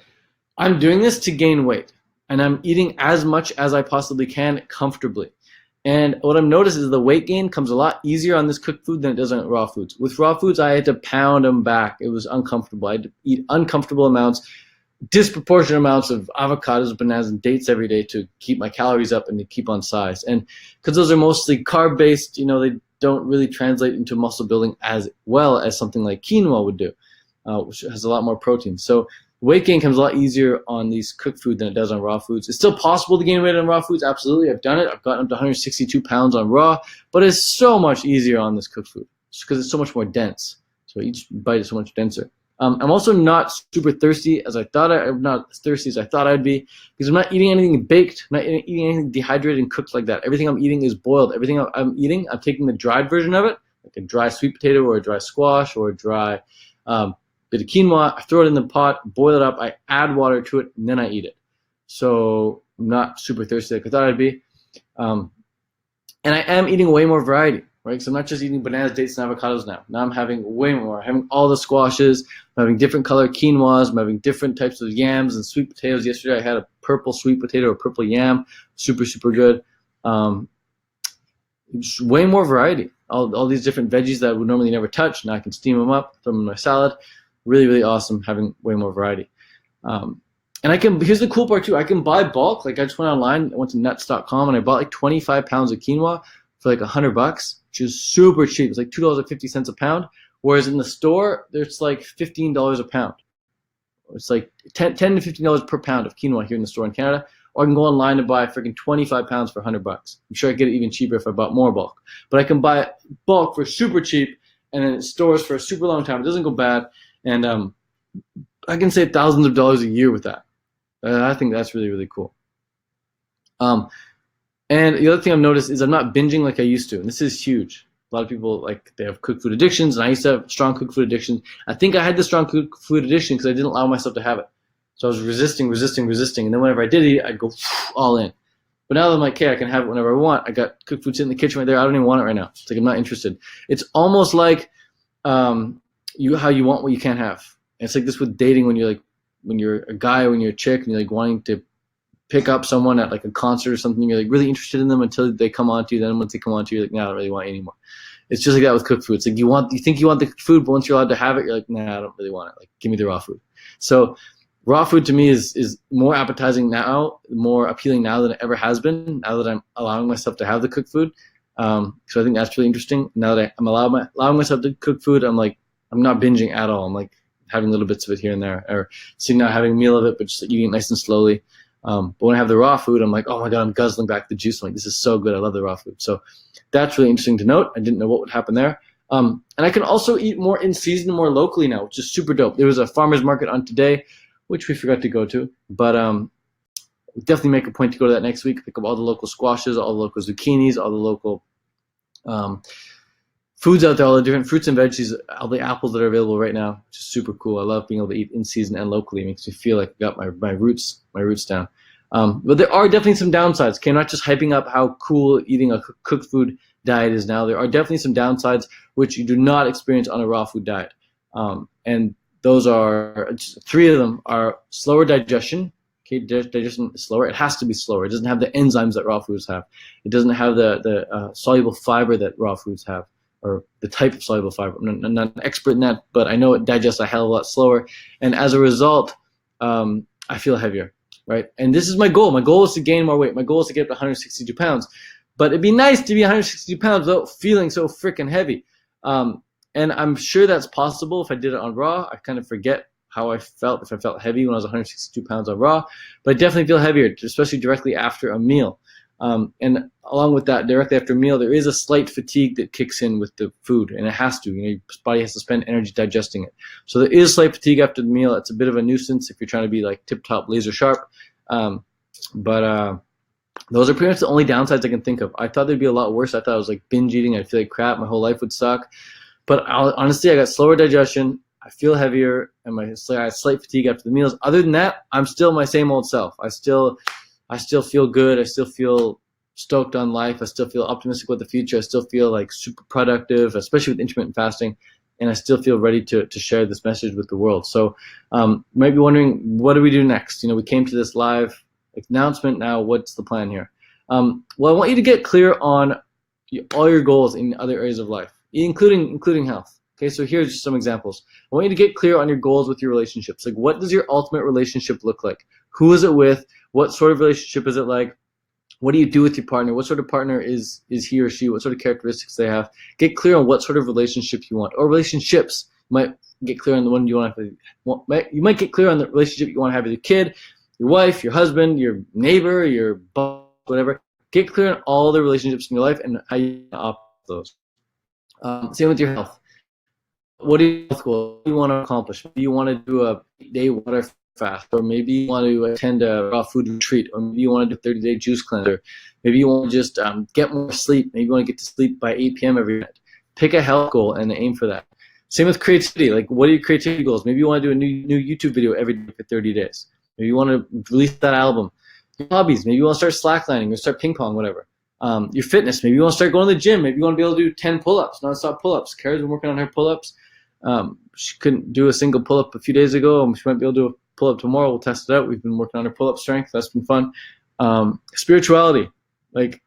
I'm doing this to gain weight, and I'm eating as much as I possibly can comfortably. And what I've noticed is the weight gain comes a lot easier on this cooked food than it does on raw foods. With raw foods, I had to pound them back. It was uncomfortable. I had to eat uncomfortable amounts, disproportionate amounts of avocados, bananas, and dates every day to keep my calories up and to keep on size. And because those are mostly carb-based, they don't really translate into muscle building as well as something like quinoa would do, which has a lot more protein. So weight gain comes a lot easier on these cooked food than it does on raw foods. It's still possible to gain weight on raw foods, absolutely. I've done it. I've gotten up to 162 pounds on raw, but it's so much easier on this cooked food just because it's so much more dense. So each bite is so much denser. I'm also not super thirsty as I thought. I'm not as thirsty as I thought I'd be because I'm not eating anything baked. I'm not eating anything dehydrated and cooked like that. Everything I'm eating is boiled. Everything I'm eating, I'm taking the dried version of it, like a dry sweet potato or a dry squash or a dry bit of quinoa. I throw it in the pot, boil it up, I add water to it, and then I eat it. So I'm not super thirsty like I thought I'd be. And I am eating way more variety, right? So I'm not just eating bananas, dates, and avocados now. Now I'm having way more. I'm having all the squashes. I'm having different color quinoas. I'm having different types of yams and sweet potatoes. Yesterday I had a purple sweet potato or purple yam. Super, super good. Just way more variety. All these different veggies that I would normally never touch. Now I can steam them up, throw them in my salad. Really, really awesome having way more variety. And And I can, here's the cool part too, I can buy bulk. Like I just went online, I went to nuts.com and I bought like 25 pounds of quinoa for like $100, which is super cheap. It's like $2.50 a pound. Whereas in the store, it's like $15 a pound. It's like $10 to $15 per pound of quinoa here in the store in Canada. Or I can go online and buy freaking 25 pounds for $100. I'm sure I get it even cheaper if I bought more bulk. But I can buy it bulk for super cheap, and then it stores for a super long time. It doesn't go bad, and I can save thousands of dollars a year with that. I think that's really, really cool. And the other thing I've noticed is I'm not binging like I used to, and this is huge. A lot of people, like, they have cooked food addictions, and I used to have strong cooked food addiction. I think I had the strong cooked food addiction because I didn't allow myself to have it. So I was resisting, and then whenever I did eat, I'd go all in. But now that I'm like, okay, I can have it whenever I want. I got cooked food sitting in the kitchen right there. I don't even want it right now. It's like I'm not interested. It's almost like how you want what you can't have. And it's like this with dating when you're a guy, when you're a chick, and you're like wanting to pick up someone at like a concert or something. You're like really interested in them until they come on to you. Then once they come on to you, you're like, nah, I don't really want you anymore. It's just like that with cooked food. It's like you think you want the food, but once you're allowed to have it, you're like, nah, I don't really want it. Like, give me the raw food. So raw food to me is more appetizing now, more appealing now than it ever has been, now that I'm allowing myself to have the cooked food. So I think that's really interesting. Now that I'm allowing myself to cook food, I'm not binging at all. I'm like having little bits of it here and there, or sitting down having a meal of it, but just eating it nice and slowly. But when I have the raw food, I'm like, oh my God, I'm guzzling back the juice. I'm like, this is so good. I love the raw food. So that's really interesting to note. I didn't know what would happen there. And I can also eat more in season, more locally now, which is super dope. There was a farmer's market on today, which we forgot to go to, but definitely make a point to go to that next week. Pick up all the local squashes, all the local zucchinis, all the local foods out there, all the different fruits and veggies, all the apples that are available right now, which is super cool. I love being able to eat in season and locally. It makes me feel like I got my roots down. But there are definitely some downsides. Okay, I'm not just hyping up how cool eating a cooked food diet is now. There are definitely some downsides which you do not experience on a raw food diet. And those are, three of them are slower digestion. Okay, digestion is slower. It has to be slower. It doesn't have the enzymes that raw foods have. It doesn't have the soluble fiber that raw foods have, or the type of soluble fiber. I'm not an expert in that, but I know it digests a hell of a lot slower. And as a result, I feel heavier, right? And this is my goal. My goal is to gain more weight. My goal is to get up to 162 pounds. But it'd be nice to be 162 pounds without feeling so freaking heavy. And I'm sure that's possible if I did it on raw. I kind of forget how I felt if I felt heavy when I was 162 pounds on raw. But I definitely feel heavier, especially directly after a meal. And along with that, directly after a meal, there is a slight fatigue that kicks in with the food, and it has to. Your body has to spend energy digesting it. So there is slight fatigue after the meal. It's a bit of a nuisance if you're trying to be like tip-top laser sharp. But those are pretty much the only downsides I can think of. I thought they'd be a lot worse. I thought I was like binge eating. I'd feel like crap. My whole life would suck. But honestly, I got slower digestion. I feel heavier, and I had slight fatigue after the meals. Other than that, I'm still my same old self. I still feel good. I still feel stoked on life. I still feel optimistic about the future. I still feel like super productive, especially with intermittent fasting. And I still feel ready to share this message with the world. So you might be wondering, what do we do next? We came to this live announcement. Now, what's the plan here? Well, I want you to get clear on all your goals in other areas of life, including health. Okay, so here's just some examples. I want you to get clear on your goals with your relationships. Like, what does your ultimate relationship look like? Who is it with? What sort of relationship is it like? What do you do with your partner? What sort of partner is he or she? What sort of characteristics they have? Get clear on what sort of relationship you want, or relationships. You might get clear on the one you want to have. You might get clear on the relationship you want to have with your kid, your wife, your husband, your neighbor, your boss, whatever. Get clear on all the relationships in your life and how you opt those. Same with your health. What do you want to accomplish? Maybe you want to do a day water fast, or maybe you want to attend a raw food retreat, or maybe you want to do a 30-day juice cleanser. Maybe you want to just get more sleep. Maybe you want to get to sleep by 8 p.m. every night. Pick a health goal and aim for that. Same with creativity. Like, what are your creativity goals? Maybe you want to do a new YouTube video every day for 30 days. Maybe you want to release that album. Your hobbies. Maybe you want to start slacklining or start ping pong, whatever. Your fitness. Maybe you want to start going to the gym. Maybe you want to be able to do 10 pull-ups, non-stop pull-ups. Kara's been working on her pull-ups. She couldn't do a single pull-up a few days ago. She might be able to do a pull-up tomorrow. We'll test it out. We've been working on her pull-up strength. That's been fun. Spirituality. Like,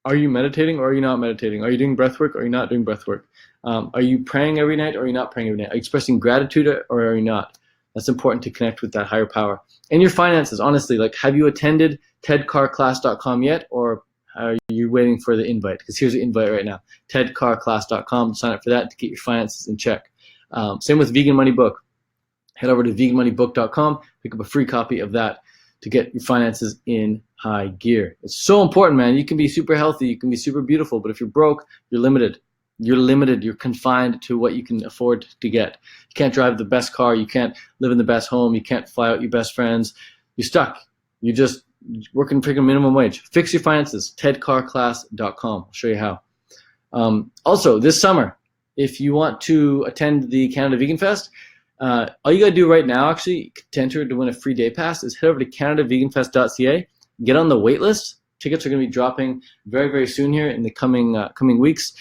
are you meditating or are you not meditating? Are you doing breath work or are you not doing breath work? Are you praying every night or are you not praying every night? Are you expressing gratitude or are you not? That's important to connect with that higher power. And your finances, honestly, like, have you attended tedcarclass.com yet, or are you waiting for the invite? Because here's the invite right now, tedcarclass.com. Sign up for that to get your finances in check. Same with Vegan Money Book. Head over to veganmoneybook.com, pick up a free copy of that to get your finances in high gear. It's so important, man. You can be super healthy, you can be super beautiful, but if you're broke, you're limited. You're limited, you're confined to what you can afford to get. You can't drive the best car, you can't live in the best home, you can't fly out your best friends. You're stuck. You're just working freaking minimum wage. Fix your finances, tedcarclass.com. I'll show you how. Also, this summer, if you want to attend the Canada Vegan Fest, all you gotta do right now, actually, to enter to win a free day pass, is head over to canadaveganfest.ca, get on the wait list. Tickets are gonna be dropping very, very soon here in the coming weeks.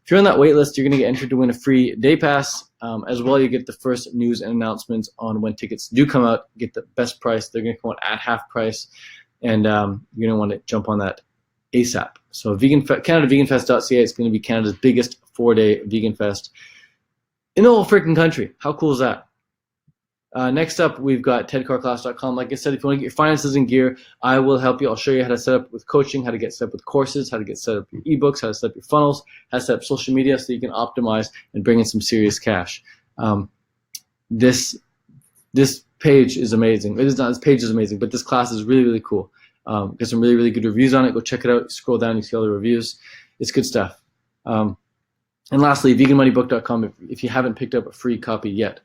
If you're on that wait list, you're gonna get entered to win a free day pass. As well, you get the first news and announcements on when tickets do come out. Get the best price. They're gonna come out at half price, and you're gonna want to jump on that ASAP. So canadaveganfest.ca is gonna be Canada's biggest 4-day vegan fest in the whole freaking country. How cool is that? Next up, we've got tedcarclass.com. Like I said, if you want to get your finances in gear, I will help you. I'll show you how to set up with coaching, how to get set up with courses, how to get set up your ebooks, how to set up your funnels, how to set up social media so you can optimize and bring in some serious cash. This page is amazing. This page is amazing, but this class is really, really cool. Got some really, really good reviews on it. Go check it out. Scroll down, you see all the reviews. It's good stuff. And lastly, veganmoneybook.com if you haven't picked up a free copy yet.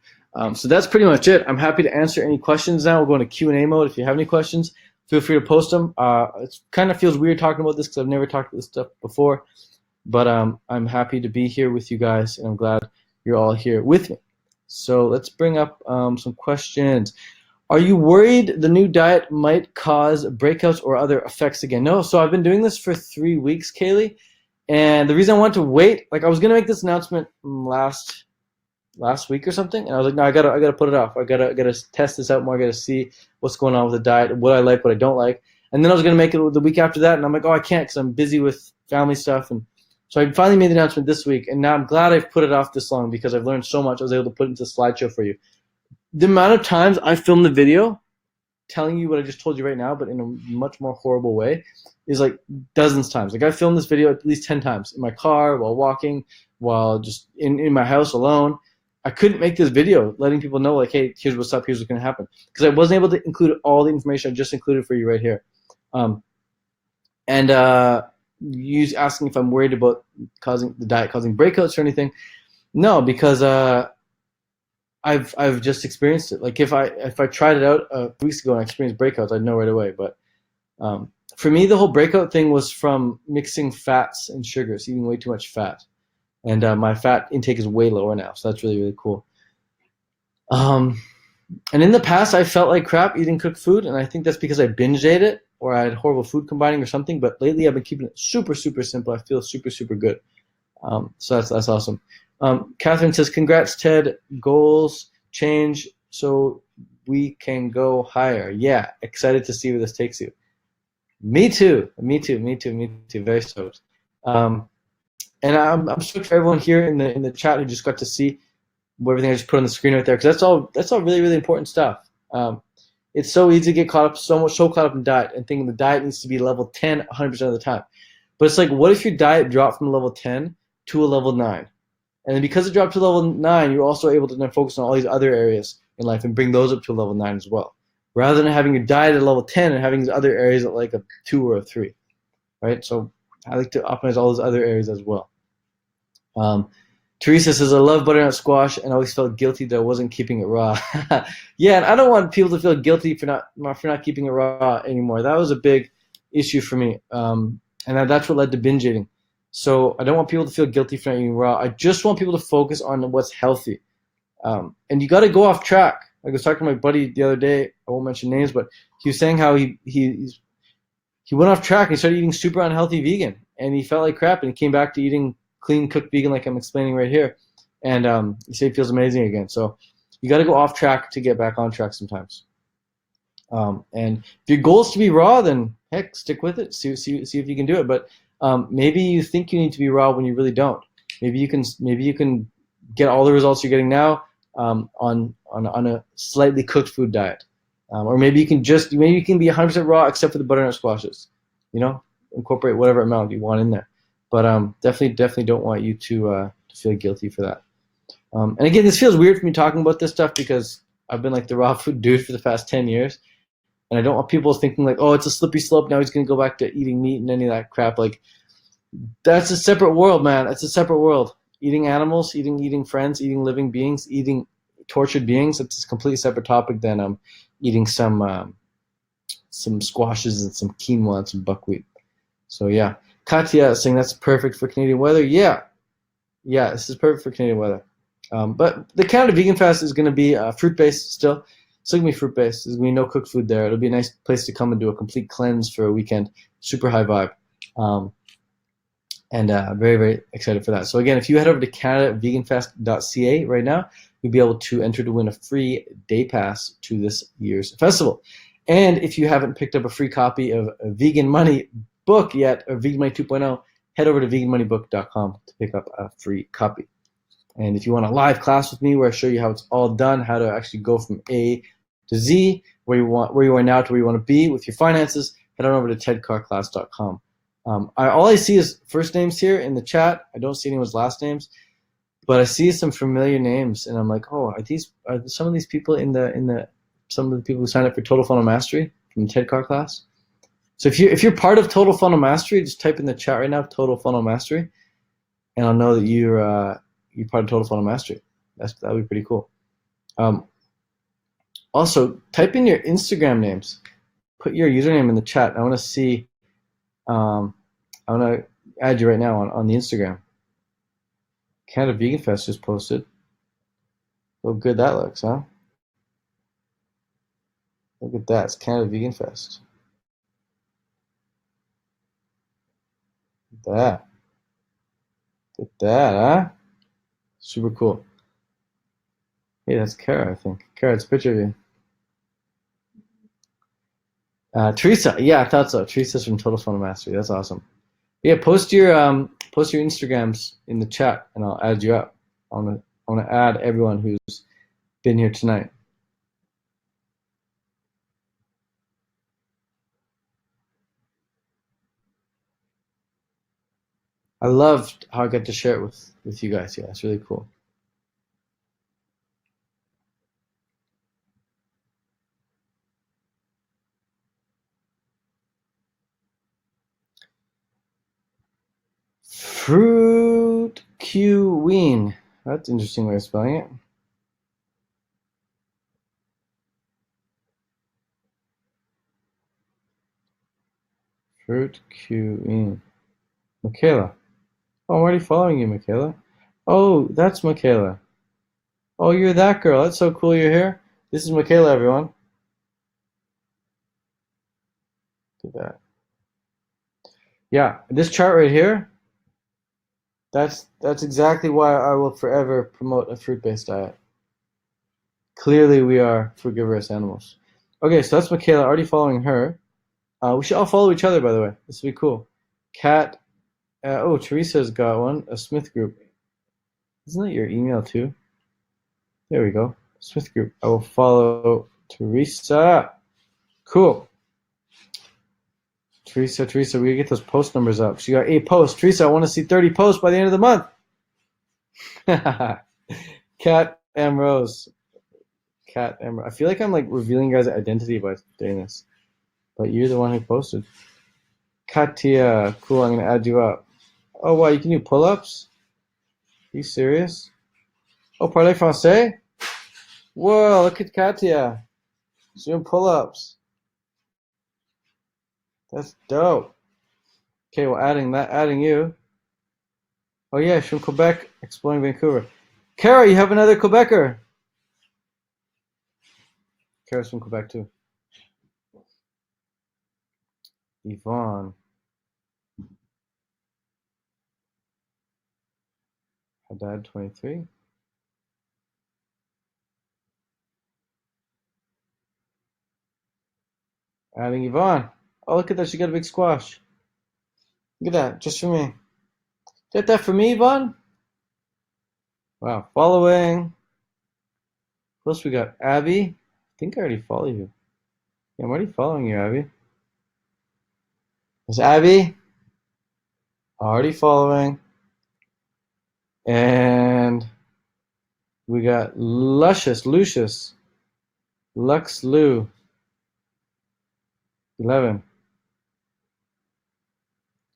So that's pretty much it. I'm happy to answer any questions now. We'll go into Q&A mode. If you have any questions, feel free to post them. It kind of feels weird talking about this because I've never talked about this stuff before. But I'm happy to be here with you guys, and I'm glad you're all here with me. So let's bring up some questions. Are you worried the new diet might cause breakouts or other effects again? No. So I've been doing this for 3 weeks, Kaylee. And the reason I wanted to wait, like I was going to make this announcement last week or something, and I was like, no, I gotta put it off. I gotta test this out more. I gotta see what's going on with the diet, what I like, what I don't like. And then I was gonna make it the week after that, and I'm like, oh, I can't because I'm busy with family stuff. And so I finally made the announcement this week, and now I'm glad I've put it off this long because I've learned so much. I was able to put it into a slideshow for you. The amount of times I filmed the video telling you what I just told you right now, but in a much more horrible way, is like dozens of times. Like I filmed this video at least 10 times in my car, while walking, while just in my house alone. I couldn't make this video letting people know, like, hey, here's what's up, here's what's going to happen. Because I wasn't able to include all the information I just included for you right here. You asking if I'm worried about the diet causing breakouts or anything. No, because I've just experienced it. Like if I tried it out weeks ago and I experienced breakouts, I'd know right away. But for me, the whole breakout thing was from mixing fats and sugars, eating way too much fat. And my fat intake is way lower now, so that's really, really cool. And in the past, I felt like crap eating cooked food, and I think that's because I binge ate it or I had horrible food combining or something. But lately, I've been keeping it super, super simple. I feel super, super good. So that's awesome. Catherine says, congrats, Ted. Goals change so we can go higher. Yeah, excited to see where this takes you. Me too. Very stoked. And I'm stoked for everyone here in the chat who just got to see everything I just put on the screen right there, because that's all really, really important stuff. It's so easy to get caught up, so caught up in diet and thinking the diet needs to be level 10 100% of the time. But it's like, what if your diet dropped from level 10 to a level 9? And then because it dropped to level 9, you're also able to then focus on all these other areas in life and bring those up to a level 9 as well. Rather than having your diet at level 10 and having these other areas at like a 2 or a 3, right? So I like to optimize all those other areas as well. Teresa says, I love butternut squash and always felt guilty that I wasn't keeping it raw. Yeah, and I don't want people to feel guilty for not keeping it raw anymore. That was a big issue for me, and that's what led to binge eating. So I don't want people to feel guilty for not eating raw. I just want people to focus on what's healthy. And you got to go off track. Like I was talking to my buddy the other day. I won't mention names, but he was saying how he went off track and he started eating super unhealthy vegan, and he felt like crap, and he came back to eating clean cooked vegan like I'm explaining right here, and he said he feels amazing again. So you got to go off track to get back on track sometimes. And if your goal is to be raw, then heck, stick with it. See if you can do it. But maybe you think you need to be raw when you really don't. Maybe you can get all the results you're getting now on a slightly cooked food diet, or maybe you can be 100% raw except for the butternut squashes. You know, incorporate whatever amount you want in there. But definitely don't want you to feel guilty for that. And again, this feels weird for me talking about this stuff because I've been like the raw food dude for the past 10 years. And I don't want people thinking like, oh, it's a slippery slope. Now he's going to go back to eating meat and any of that crap. Like, that's a separate world, man. That's a separate world. Eating animals, eating friends, eating living beings, eating tortured beings. It's a completely separate topic than eating some squashes and some quinoa and some buckwheat. So yeah, Katya is saying that's perfect for Canadian weather. Yeah, this is perfect for Canadian weather. But the Canada Vegan Fest is going to be fruit-based still. Still going to be fruit-based. There's going to be no cooked food there. It'll be a nice place to come and do a complete cleanse for a weekend. Super high vibe. And very, very excited for that. So again, if you head over to canadaveganfest.ca right now, you'll be able to enter to win a free day pass to this year's festival. And if you haven't picked up a free copy of a Vegan Money book yet, or Vegan Money 2.0, head over to veganmoneybook.com to pick up a free copy. And if you want a live class with me where I show you how it's all done, how to actually go from A to Z, where you are now to where you want to be with your finances, head on over to tedcarclass.com. All I see is first names here in the chat. I don't see anyone's last names, but I see some familiar names, and I'm like, oh, are some of these people some of the people who signed up for Total Funnel Mastery from the TED Carr class? So if you're part of Total Funnel Mastery, just type in the chat right now, Total Funnel Mastery, and I'll know that you're part of Total Funnel Mastery. That would be pretty cool. Also, type in your Instagram names. Put your username in the chat. I want to see. I want to add you right now on the Instagram. Canada Vegan Fest just posted. Oh, good that looks, huh? Look at that. It's Canada Vegan Fest. Look at that, huh? Super cool. Hey, that's Kara, I think. Kara, it's a picture of you. Teresa, yeah, I thought so. Teresa's from Total Funnel Mastery. That's awesome. Yeah, post your Instagrams in the chat, and I'll add you up. I want to add everyone who's been here tonight. I loved how I got to share it with you guys. Yeah, it's really cool. Fruit Queen. That's an interesting way of spelling it. Fruit Queen. Michaela. Oh, I'm already following you, Michaela. Oh, that's Michaela. Oh, you're that girl. That's so cool you're here. This is Michaela, everyone. Look at that. Yeah, this chart right here, that's exactly why I will forever promote a fruit-based diet. Clearly, we are frugivorous animals. Okay, so that's Michaela. Already following her. We should all follow each other, by the way. This would be cool. Kat. Oh, Teresa's got one. A Smith group. Isn't that your email too? There we go. Smith group. I will follow Teresa. Cool. Teresa, we gotta get those post numbers up. She got 8 posts. Teresa, I want to see 30 posts by the end of the month. Kat M. Rose. Kat M. I feel like I'm like revealing your guys' identity by doing this. But you're the one who posted. Katia. Cool, I'm gonna add you up. Oh wow, you can do pull-ups? Are you serious? Oh, parlez français? Whoa, look at Katia. She's doing pull-ups. That's dope. Okay, well, adding you. Oh yeah, she's from Quebec, exploring Vancouver. Kara, you have another Quebecer. Kara's from Quebec too. Yvonne. Haddad 23. Adding Yvonne. Oh, look at that. She got a big squash. Look at that. Just for me. Get that for me, Yvonne? Wow. Following. Who else we got? Abby. I think I already follow you. Yeah, I'm already following you, Abby. Is Abby? Already following. And we got Lucius, Lux Lou, 11.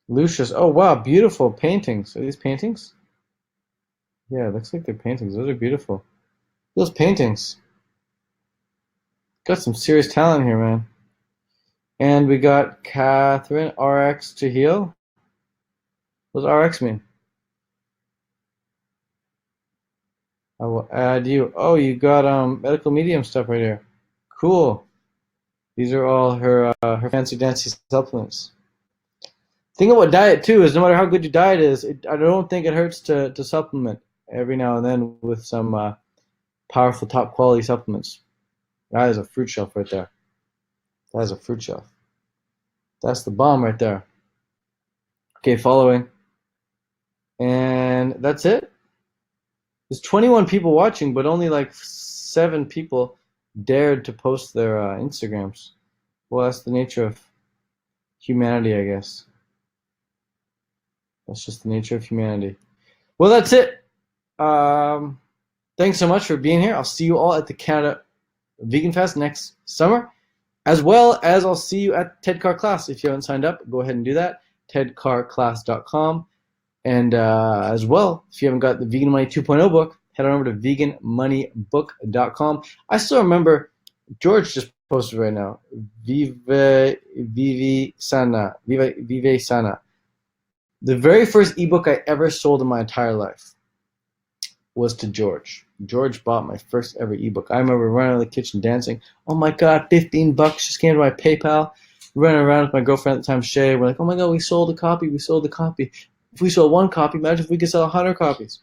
Lucius, oh wow, beautiful paintings. Are these paintings? Yeah, it looks like they're paintings. Those are beautiful. Those paintings. Got some serious talent here, man. And we got Catherine, RX to heal. What does RX mean? I will add you. Oh, you got medical medium stuff right here. Cool. These are all her fancy dancy supplements. Thing about diet too is no matter how good your diet is, I don't think it hurts to supplement every now and then with some powerful top quality supplements. That is a fruit shelf right there. That is a fruit shelf. That's the bomb right there. Okay, following. And that's it. There's 21 people watching, but only like 7 people dared to post their Instagrams. Well, that's the nature of humanity, I guess. That's just the nature of humanity. Well, that's it. Thanks so much for being here. I'll see you all at the Canada Vegan Fest next summer, as well as I'll see you at TED Carr class. If you haven't signed up, go ahead and do that. tedcarclass.com. And as well, if you haven't got the Vegan Money 2.0 book, head on over to veganmoneybook.com. I still remember George just posted right now. Vive Sana. The very first ebook I ever sold in my entire life was to George. George bought my first ever ebook. I remember running out of the kitchen dancing. Oh my God, $15 just came to my PayPal. Running around with my girlfriend at the time, Shay. We're like, oh my God, we sold a copy. We sold a copy. If we sold 1 copy, imagine if we could sell 100 copies.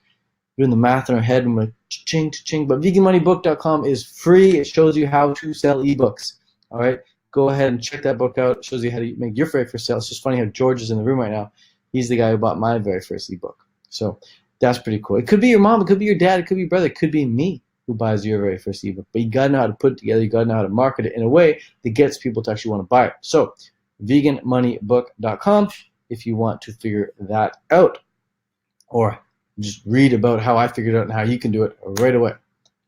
Doing the math in our head and we're like, ching, ching. But veganmoneybook.com is free. It shows you how to sell ebooks. All right, go ahead and check that book out. It shows you how to make your very first sale. It's just funny how George is in the room right now. He's the guy who bought my very first ebook. So that's pretty cool. It could be your mom, it could be your dad, it could be your brother, it could be me who buys your very first ebook. But you gotta know how to put it together. You gotta know how to market it in a way that gets people to actually want to buy it. So veganmoneybook.com if you want to figure that out, or just read about how I figured it out and how you can do it right away.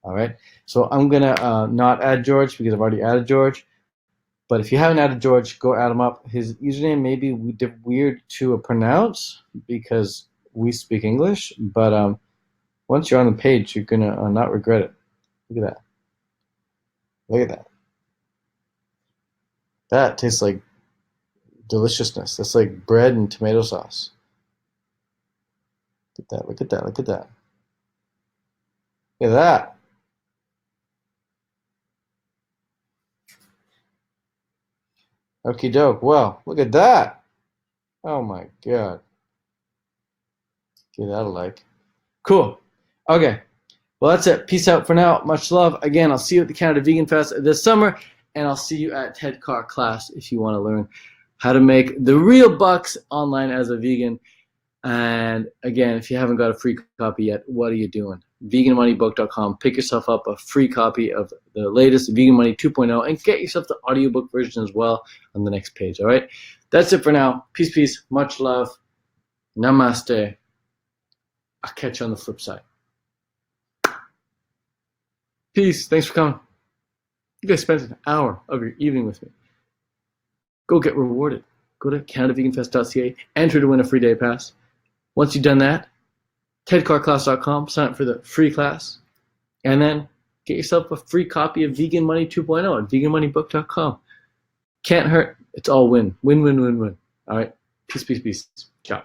All right. So I'm gonna not add George because I've already added George. But if you haven't added George, go add him up. His username may be weird to pronounce because we speak English, but once you're on the page, you're gonna not regret it. Look at that. Look at that. That tastes like deliciousness. That's like bread and tomato sauce. Look at that. Look at that. Look at that. Look at that. Okie doke. Well, look at that. Oh my God. Give that a like. Cool. Okay. Well, that's it. Peace out for now. Much love. Again, I'll see you at the Canada Vegan Fest this summer, and I'll see you at TED Carr class if you want to learn how to make the real bucks online as a vegan. And again, if you haven't got a free copy yet, what are you doing? veganmoneybook.com. Pick yourself up a free copy of the latest Vegan Money 2.0 and get yourself the audiobook version as well on the next page. All right. That's it for now. Peace, peace. Much love. Namaste. I'll catch you on the flip side. Peace. Thanks for coming. You guys spent an hour of your evening with me. Go get rewarded. Go to CanadaVeganFest.ca. Enter to win a free day pass. Once you've done that, tedcarclass.com. Sign up for the free class. And then get yourself a free copy of Vegan Money 2.0 at veganmoneybook.com. Can't hurt. It's all win. Win, win, win, win. All right. Peace, peace, peace. Ciao.